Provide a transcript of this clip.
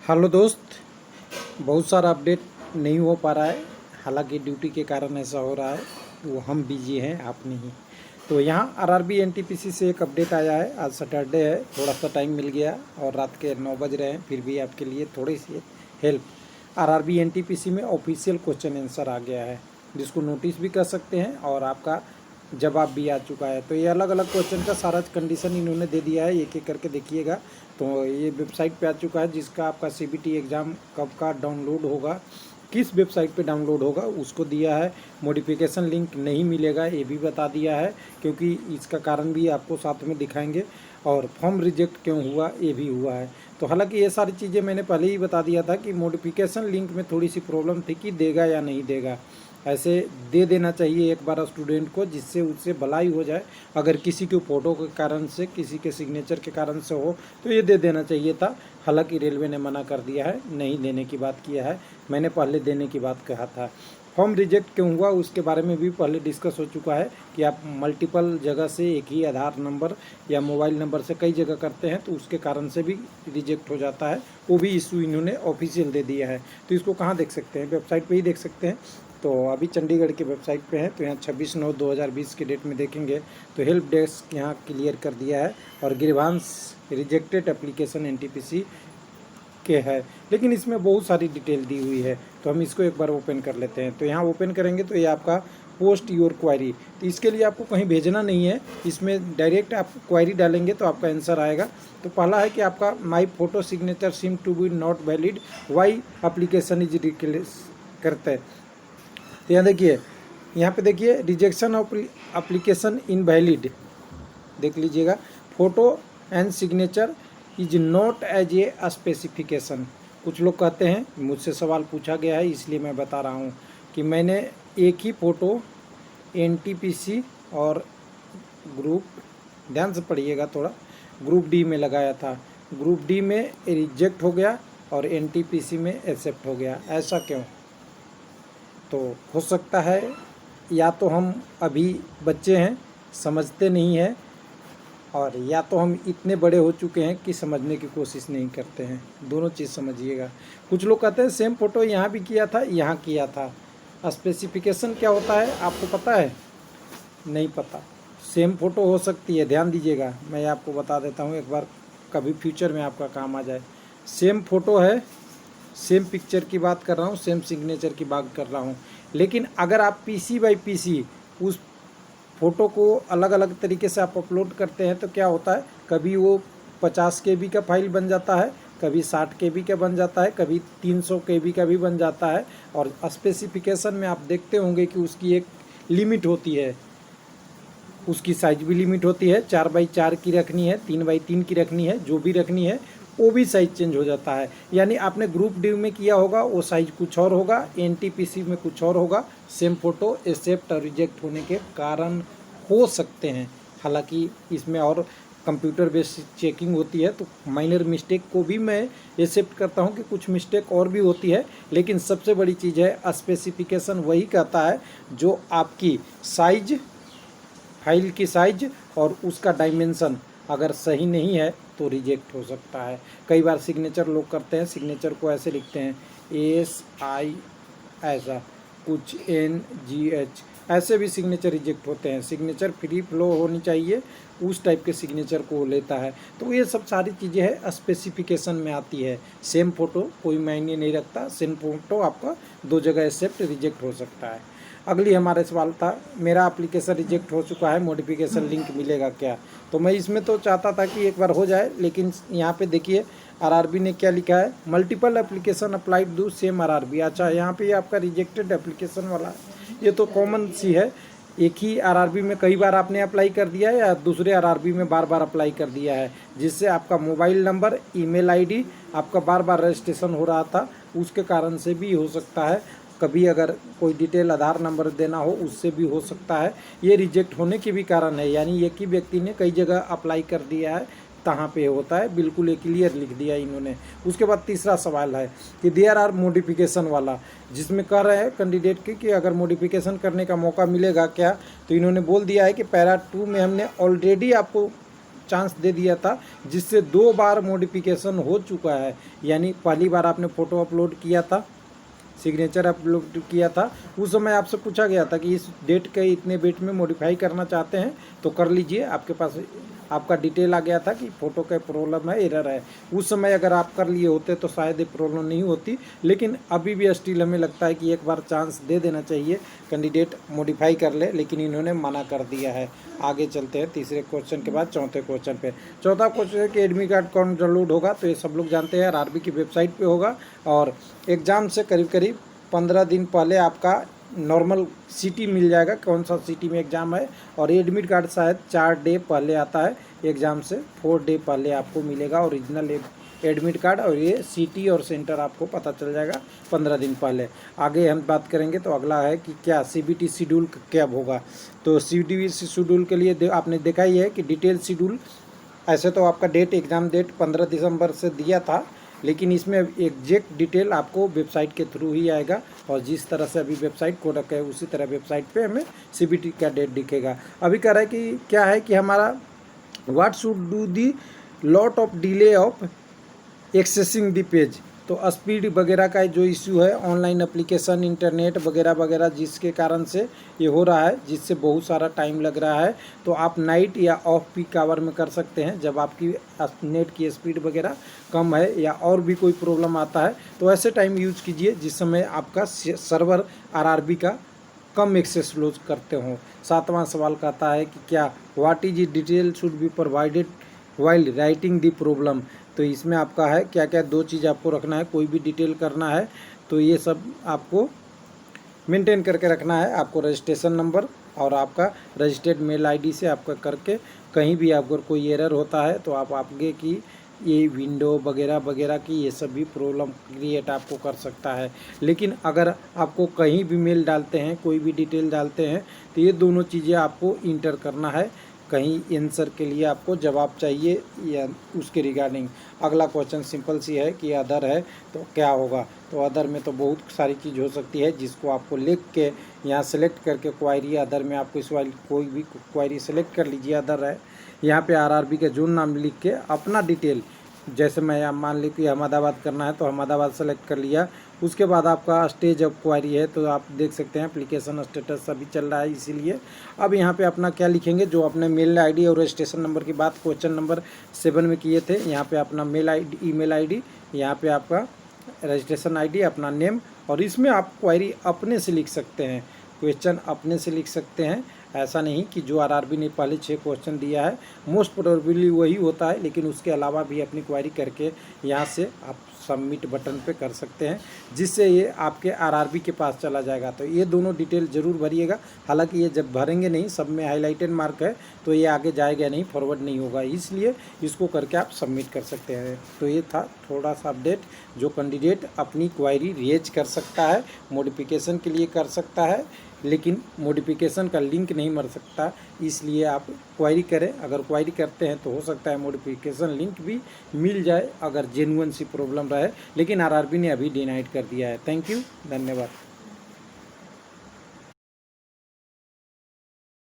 Hello दोस्त। बहुत सारा अपडेट नहीं हो पा रहा है, हालांकि ड्यूटी के कारण ऐसा हो रहा है। वो हम बिजी हैं, आप नहीं। तो यहाँ आरआरबी एनटीपीसी से एक अपडेट आया है। आज सैटरडे है, थोड़ा सा टाइम मिल गया और रात के 9 बज रहे हैं, फिर भी आपके लिए थोड़ी सी हेल्प। आरआरबी एनटीपीसी में ऑफिशियल क्वेश्चन आंसर आ गया है, जिसको नोटिस भी कर सकते हैं और आपका जवाब भी आ चुका है। तो ये अलग अलग क्वेश्चन का सारा कंडीशन इन्होंने दे दिया है, एक एक करके देखिएगा। तो ये वेबसाइट पे आ चुका है, जिसका आपका सीबीटी एग्ज़ाम कब का डाउनलोड होगा, किस वेबसाइट पे डाउनलोड होगा, उसको दिया है। मॉडिफिकेशन लिंक नहीं मिलेगा, ये भी बता दिया है, क्योंकि इसका कारण भी आपको साथ में दिखाएंगे। और फॉर्म रिजेक्ट क्यों हुआ, ये भी हुआ है। तो हालांकि ये सारी चीज़ें मैंने पहले ही बता दिया था कि मॉडिफिकेशन लिंक में थोड़ी सी प्रॉब्लम थी कि देगा या नहीं देगा। ऐसे दे देना चाहिए एक बार स्टूडेंट को, जिससे उससे भलाई हो जाए। अगर किसी के फ़ोटो के कारण से, किसी के सिग्नेचर के कारण से हो तो ये दे देना चाहिए था। हालांकि रेलवे ने मना कर दिया है, नहीं देने की बात किया है। मैंने पहले देने की बात कहा था। फॉर्म रिजेक्ट क्यों हुआ उसके बारे में भी पहले डिस्कस हो चुका है कि आप मल्टीपल जगह से एक ही आधार नंबर या मोबाइल नंबर से कई जगह करते हैं तो उसके कारण से भी रिजेक्ट हो जाता है। वो भी इशू इन्होंने ऑफिशियल दे दिया है। तो इसको कहाँ देख सकते हैं? वेबसाइट पे ही देख सकते हैं। तो अभी चंडीगढ़ की वेबसाइट पे हैं, तो यहाँ 26/9/2020 की डेट में देखेंगे तो हेल्प डेस्क यहाँ क्लियर कर दिया है और ग्रीवांस रिजेक्टेड एप्लीकेशन एनटीपीसी के है। लेकिन इसमें बहुत सारी डिटेल दी हुई है, तो हम इसको एक बार ओपन कर लेते हैं। तो यहाँ ओपन करेंगे तो ये आपका पोस्ट योर क्वायरी। तो इसके लिए आपको कहीं भेजना नहीं है, इसमें डायरेक्ट आप क्वायरी डालेंगे तो आपका आंसर आएगा। तो पहला है कि आपका my photo signature seem to be not valid, why application is request करते हैं। तो यहाँ देखिए, यहाँ पे देखिए रिजेक्शन ऑफ एप्लीकेशन इनवैलिड, देख लीजिएगा। Photo and signature is not as a specification. कुछ लोग कहते हैं, मुझसे सवाल पूछा गया है इसलिए मैं बता रहा हूँ कि मैंने एक ही फ़ोटो एनटीपीसी और ग्रुप, ध्यान से पढ़िएगा थोड़ा, ग्रुप डी में लगाया था। ग्रुप डी में रिजेक्ट हो गया और एनटीपीसी में एक्सेप्ट हो गया। ऐसा क्यों? तो हो सकता है या तो हम अभी बच्चे हैं, समझते नहीं हैं, और या तो हम इतने बड़े हो चुके हैं कि समझने की कोशिश नहीं करते हैं। दोनों चीज़ समझिएगा। कुछ लोग कहते हैं सेम फ़ोटो यहाँ भी किया था, यहाँ किया था। स्पेसिफिकेशन क्या होता है आपको पता है? नहीं पता। सेम फ़ोटो हो सकती है, ध्यान दीजिएगा, मैं आपको बता देता हूँ एक बार, कभी फ्यूचर में आपका काम आ जाए। सेम फ़ोटो है, सेम पिक्चर की बात कर रहा हूँ, सेम सिग्नेचर की बात कर रहा हूँ। लेकिन अगर आप पीसी बाई पीसी उस फ़ोटो को अलग अलग तरीके से आप अपलोड करते हैं तो क्या होता है, कभी वो 50 KB का फाइल बन जाता है, कभी 60 KB का बन जाता है, कभी 300 KB का भी बन जाता है। और स्पेसिफिकेशन में आप देखते होंगे कि उसकी एक लिमिट होती है, उसकी साइज भी लिमिट होती है। 4x4 की रखनी है, 3x3 की रखनी है, जो भी रखनी है वो भी साइज़ चेंज हो जाता है। यानी आपने ग्रुप डी में किया होगा वो साइज़ कुछ और होगा, एनटीपीसी में कुछ और होगा। सेम फ़ोटो एक्सेप्ट और रिजेक्ट होने के कारण हो सकते हैं। हालांकि इसमें और कंप्यूटर बेस्ड चेकिंग होती है, तो माइनर मिस्टेक को भी मैं एक्सेप्ट करता हूं कि कुछ मिस्टेक और भी होती है। लेकिन सबसे बड़ी चीज़ है स्पेसिफिकेशन वही कहता है जो आपकी साइज, फाइल की साइज और उसका डायमेंशन अगर सही नहीं है तो रिजेक्ट हो सकता है। कई बार सिग्नेचर लोग करते हैं, सिग्नेचर को ऐसे लिखते हैं SI, ऐसा कुछ NGH, ऐसे भी सिग्नेचर रिजेक्ट होते हैं। सिग्नेचर फ्री फ्लो होनी चाहिए, उस टाइप के सिग्नेचर को लेता है। तो ये सब सारी चीज़ें हैं, स्पेसिफिकेशन में आती है। सेम फ़ोटो कोई मायने नहीं रखता, सेम फ़ोटो आपका दो जगह एक्सेप्ट रिजेक्ट हो सकता है। अगली हमारे सवाल था, मेरा एप्लीकेशन रिजेक्ट हो चुका है, मॉडिफिकेशन लिंक मिलेगा क्या? तो मैं इसमें तो चाहता था कि एक बार हो जाए, लेकिन यहाँ पे देखिए आरआरबी ने क्या लिखा है, multiple application applied do same RRB. अच्छा, यहाँ पे आपका रिजेक्टेड एप्लीकेशन वाला है, ये तो कॉमन सी है। एक ही आरआरबी में कई बार आपने अप्लाई कर दिया है या दूसरे आरआरबी में बार बार अप्लाई कर दिया है, जिससे आपका मोबाइल नंबर, ईमेल आईडी आपका बार बार रजिस्ट्रेशन हो रहा था, उसके कारण से भी हो सकता है। कभी अगर कोई डिटेल आधार नंबर देना हो उससे भी हो सकता है। ये रिजेक्ट होने के भी कारण है, यानी एक ही व्यक्ति ने कई जगह अप्लाई कर दिया है, कहाँ पे होता है, बिल्कुल एक क्लियर लिख दिया इन्होंने। उसके बाद तीसरा सवाल है कि देयर आर मॉडिफिकेशन वाला, जिसमें कह रहे हैं कैंडिडेट की कि अगर मॉडिफिकेशन करने का मौका मिलेगा क्या। तो इन्होंने बोल दिया है कि पैरा 2 में हमने ऑलरेडी आपको चांस दे दिया था, जिससे 2 बार मॉडिफिकेशन हो चुका है। यानी पहली बार आपने फ़ोटो अपलोड किया था, सिग्नेचर अपलोड किया था, उस समय आपसे पूछा गया था कि इस डेट के इतने डेट में मॉडिफाई करना चाहते हैं तो कर लीजिए, आपके पास आपका डिटेल आ गया था कि फ़ोटो का प्रॉब्लम है, एरर है। उस समय अगर आप कर लिए होते तो शायद ये प्रॉब्लम नहीं होती, लेकिन अभी भी स्टिल हमें लगता है कि एक बार चांस दे देना चाहिए, कैंडिडेट मॉडिफाई कर ले, लेकिन इन्होंने मना कर दिया है। आगे चलते हैं तीसरे क्वेश्चन के बाद चौथे क्वेश्चन पे। चौथा क्वेश्चन है कि एडमिट कार्ड कौन डाउनलोड होगा, तो ये सब लोग जानते हैं, आरआरबी की वेबसाइट पे होगा और एग्ज़ाम से करीब करीब 15 दिन पहले आपका नॉर्मल सिटी मिल जाएगा, कौन सा सिटी में एग्ज़ाम है, और एडमिट कार्ड शायद 4 डे पहले आता है एग्ज़ाम से, 4 डे पहले आपको मिलेगा ओरिजिनल एडमिट कार्ड, और ये सिटी और सेंटर आपको पता चल जाएगा 15 दिन पहले। आगे हम बात करेंगे तो अगला है कि क्या सीबीटी शेड्यूल कब होगा। तो सीबीटी शेड्यूल के लिए आपने देखा ही है कि डिटेल शेड्यूल, ऐसे तो आपका डेट एग्ज़ाम डेट 15 दिसंबर से दिया था, लेकिन इसमें एग्जैक्ट डिटेल आपको वेबसाइट के थ्रू ही आएगा, और जिस तरह से अभी वेबसाइट को रखा है उसी तरह वेबसाइट पे हमें सीबीटी का डेट दिखेगा। अभी कह रहा है कि क्या है कि हमारा what should do the lot of delay of accessing the page. तो स्पीड वगैरह का जो इश्यू है, ऑनलाइन एप्लीकेशन, इंटरनेट वगैरह वगैरह, जिसके कारण से ये हो रहा है, जिससे बहुत सारा टाइम लग रहा है। तो आप नाइट या ऑफ पीक आवर में कर सकते हैं, जब आपकी नेट की स्पीड वगैरह कम है या और भी कोई प्रॉब्लम आता है, तो ऐसे टाइम यूज कीजिए जिस समय आपका सर्वर आरआरबी का कम एक्सेस लॉस करते हों। 7वां सवाल कहता है कि क्या what is detail should be provided while writing the problem. तो इसमें आपका है क्या क्या 2 चीज़ आपको रखना है, कोई भी डिटेल करना है तो ये सब आपको मेंटेन करके रखना है। आपको रजिस्ट्रेशन नंबर और आपका रजिस्टर्ड मेल आईडी से आपका करके, कहीं भी अगर कोई एरर होता है तो आप आगे की ये विंडो वगैरह वगैरह की ये सब भी प्रॉब्लम क्रिएट आपको कर सकता है। लेकिन अगर आपको कहीं भी मेल डालते हैं, कोई भी डिटेल डालते हैं, तो ये दोनों चीज़ें आपको इंटर करना है। कहीं आंसर के लिए आपको जवाब चाहिए या उसके रिगार्डिंग। अगला क्वेश्चन सिंपल सी है कि अदर है तो क्या होगा। तो अदर में तो बहुत सारी चीज़ हो सकती है, जिसको आपको लिख के यहाँ सेलेक्ट करके क्वायरी अदर में आपको इस वाली कोई भी क्वायरी सेलेक्ट कर लीजिए। अदर है, यहाँ पे आरआरबी का जोन नाम लिख के अपना डिटेल, जैसे मैं यहाँ मान ली कि अहमदाबाद करना है तो अहमदाबाद सेलेक्ट कर लिया। उसके बाद आपका स्टेज ऑफ क्वायरी है, तो आप देख सकते हैं एप्लीकेशन स्टेटस अभी चल रहा है, इसीलिए अब यहाँ पे अपना क्या लिखेंगे, जो अपने मेल आईडी और रजिस्ट्रेशन नंबर की बात क्वेश्चन नंबर 7 में किए थे। यहाँ पे अपना मेल आईडी, ईमेल आईडी, यहाँ पे आपका रजिस्ट्रेशन आईडी, अपना नेम, और इसमें आप क्वायरी अपने से लिख सकते हैं, क्वेश्चन अपने से लिख सकते हैं। ऐसा नहीं कि जो आरआरबी ने पहले 6 क्वेश्चन दिया है मोस्ट प्रोबेबली वही होता है, लेकिन उसके अलावा भी अपनी क्वायरी करके यहाँ से आप सबमिट बटन पे कर सकते हैं, जिससे ये आपके आरआरबी के पास चला जाएगा। तो ये दोनों डिटेल ज़रूर भरिएगा। हालांकि ये जब भरेंगे नहीं, सब में हाईलाइटेड मार्क है, तो ये आगे जाएगा नहीं, फॉरवर्ड नहीं होगा, इसलिए इसको करके आप सबमिट कर सकते हैं। तो ये था थोड़ा सा अपडेट, जो कैंडिडेट अपनी क्वायरी रेज कर सकता है, मॉडिफिकेशन के लिए कर सकता है, लेकिन मॉडिफिकेशन का लिंक नहीं मर सकता, इसलिए आप क्वायरी करें। अगर क्वायरी करते हैं तो हो सकता है मॉडिफिकेशन लिंक भी मिल जाए, अगर जेन्युइन सी प्रॉब्लम रहे, लेकिन आरआरबी ने अभी डिनाइड कर दिया है। थैंक यू, धन्यवाद।